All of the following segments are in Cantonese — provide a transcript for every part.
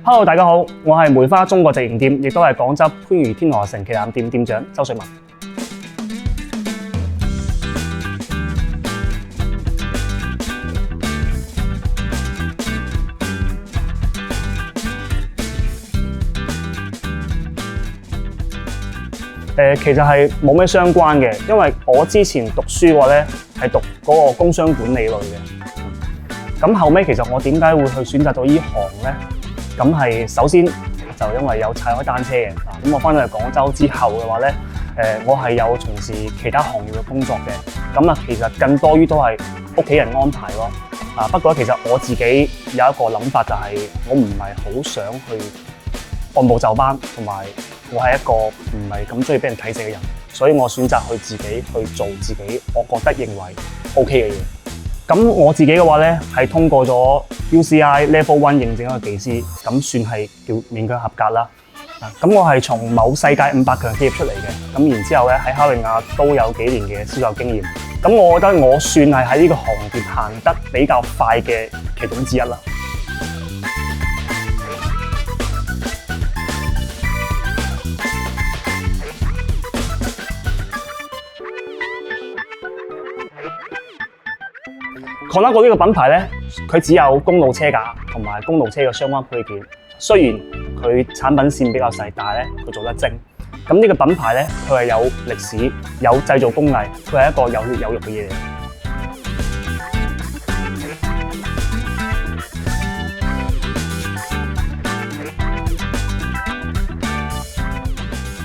Hello， 大家好，我係梅花中國直營店，亦都係廣州番禺天河城旗艦店店長周瑞文。其實係冇咩相關嘅，因為我之前讀書嘅話咧係讀嗰個工商管理類嘅。咁後尾其實我點解會去選擇到呢行咧？咁係首先就因為有踩開單車嘅。咁我翻到嚟廣州之後嘅話咧，我係有從事其他行業嘅工作嘅。咁啊，其實更多於都係屋企人安排咯。不過其實我自己有一個諗法，就係我唔係好想去按部就班，同埋我係一個唔係咁中意俾人睇死嘅人，所以我選擇去自己去做自己我覺得認為 OK 嘅嘢。咁我自己嘅話咧，係通過咗 UCI Level 1認證一個技師，咁算係叫勉強合格啦。咁我係從某世界500強企業出嚟嘅，咁然之後咧喺哈維亞都有幾年嘅銷售經驗。咁我覺得我算係喺呢個行業行得比較快嘅其中之一啦。Conago 呢個品牌咧，佢只有公路車架同埋公路車嘅相關配件。雖然佢產品線比較細，但係咧佢做得精。咁呢個品牌咧，佢係有歷史、有製造工藝，佢係一個有血有肉嘅嘢嚟。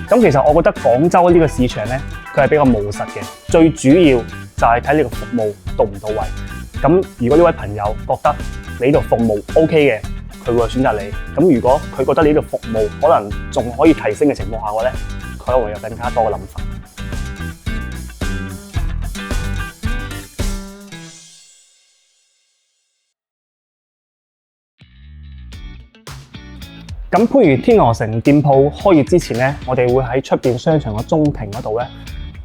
咁其實我覺得廣州呢個市場咧，佢係比較務實嘅。最主要就係睇你個服務到唔到位。咁如果呢位朋友覺得你呢度服務 OK 嘅，佢會選擇你。咁如果佢覺得你呢度服務可能仲可以提升嘅情況下嘅話咧，佢可能會有更加多嘅諗法。咁番禺天河城店鋪開業之前咧，我哋會喺出邊商場嘅中庭嗰度咧，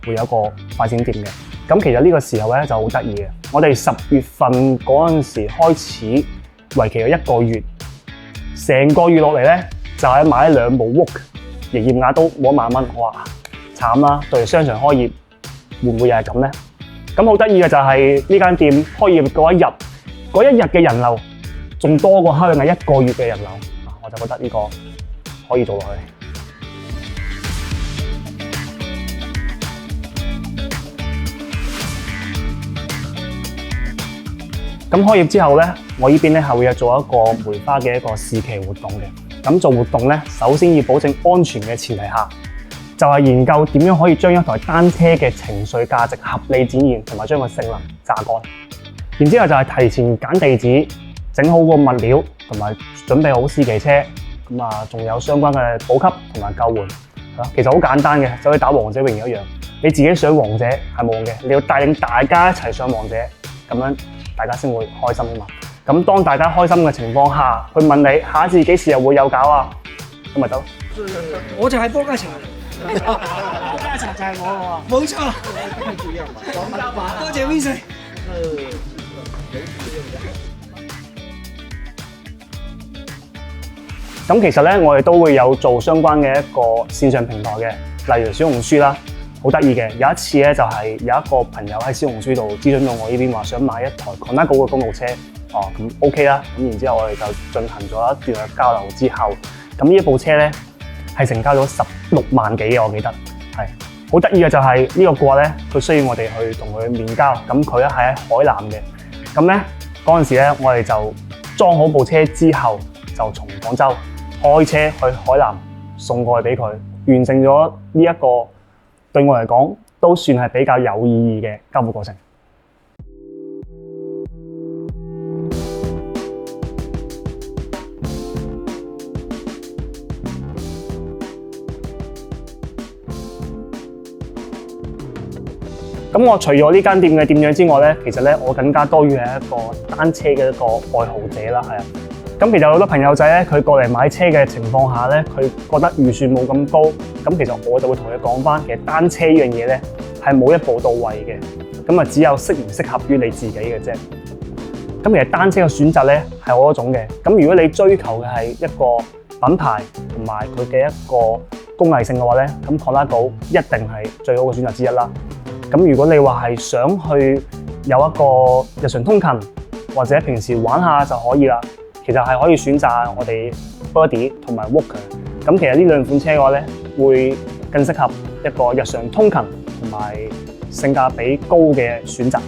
會有一個快閃店嘅。咁其實呢個時候咧就好得意嘅，我哋10月份嗰陣時開始，為期1個月，成個月落嚟咧就係買2部 Vogue， 營業額都冇1萬蚊，哇，慘啦！對商場開業會唔會又係咁咧？咁好得意嘅就係呢間店開業嗰一日嘅人流，仲多過哈維亞1個月嘅人流，我就覺得呢個可以做落去。咁開業之後咧，我呢邊咧係會有做一個梅花嘅一個試騎活動嘅。咁做活動咧，首先要保證安全嘅前提下，就係研究點樣可以將一台單車嘅情緒價值合理展現，同埋將個性能榨乾。然之後就係提前揀地址，整好個物料，同埋準備好試騎車。咁啊，仲有相關嘅補給同埋救援。其實好簡單嘅，就好似打王者榮耀一樣。你自己上王者係冇用嘅，你要帶領大家一齊上王者，咁樣大家先會開心啊嘛。咁當大家開心嘅情況下，佢問你下一次幾時又會有搞啊？咁咪得咯。我就係波家茶，波家茶就係我喎。冇錯。廣州話。多謝 Vincent。咁其實咧，我哋都會有做相關嘅一個線上平台嘅，例如小紅書啦，好得意嘅。有一次咧，就係有一個朋友喺小紅書度諮詢到我呢邊話想買一台 Conago 嘅公路車，咁 OK 啦。咁然之後我哋就進行咗一段嘅交流之後，咁呢一部車咧係成交咗16萬幾嘅，我記得係好得意嘅就係呢個貨咧，佢需要我哋去同佢面交，咁佢咧係喺海南嘅，咁咧嗰陣時咧我哋就裝好部車之後，就從廣州開車去海南送過去俾佢，完成咗呢一個對我嚟講都算係比較有意義嘅交付過程。咁我除咗呢間店嘅店長之外咧，其實咧我更加多於係一個單車嘅一個愛好者啦，係啊。咁其實好多朋友仔咧，佢過嚟買車嘅情況下咧，佢覺得預算冇咁高，咁其實我就會同佢講翻，其實單車呢樣嘢咧係冇一步到位嘅，咁啊只有適唔適合於你自己嘅啫。咁其實單車嘅選擇咧係好多種嘅。咁如果你追求嘅係一個品牌同埋佢嘅一個工藝性嘅話咧，咁 Colnago 一定係最好嘅選擇之一啦。咁如果你話係想去有一個日常通勤或者平時玩下就可以啦，其實係可以選擇我哋 Birdy 同埋 Walker。咁其實呢兩款車嘅話咧，會更適合一個日常通勤同埋性價比高嘅選擇。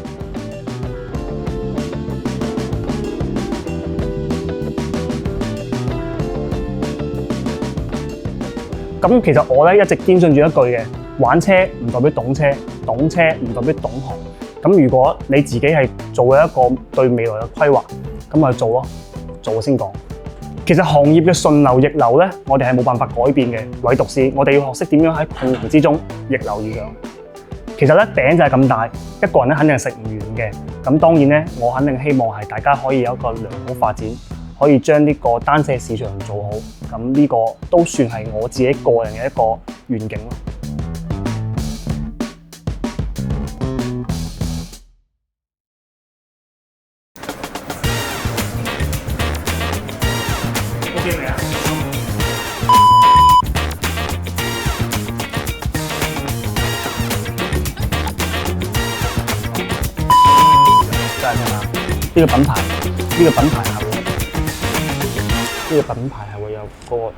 咁其實我咧一直堅信住一句嘅，玩車唔代表懂車，懂車唔代表懂行。咁如果你自己係做一個對未來嘅規劃，咁咪做咯，做先講。其實行業嘅順流逆流咧，我哋係冇辦法改變嘅，唯獨是我哋要學識點樣喺困難之中逆流而上。其實咧餅就係咁大，一個人咧肯定係食唔完嘅。咁當然咧，我肯定希望係大家可以有一個良好發展，可以將呢個單車市場做好。咁呢個都算係我自己個人嘅一個願景咯。OK 未啊？真係嘛？呢個品牌係會有個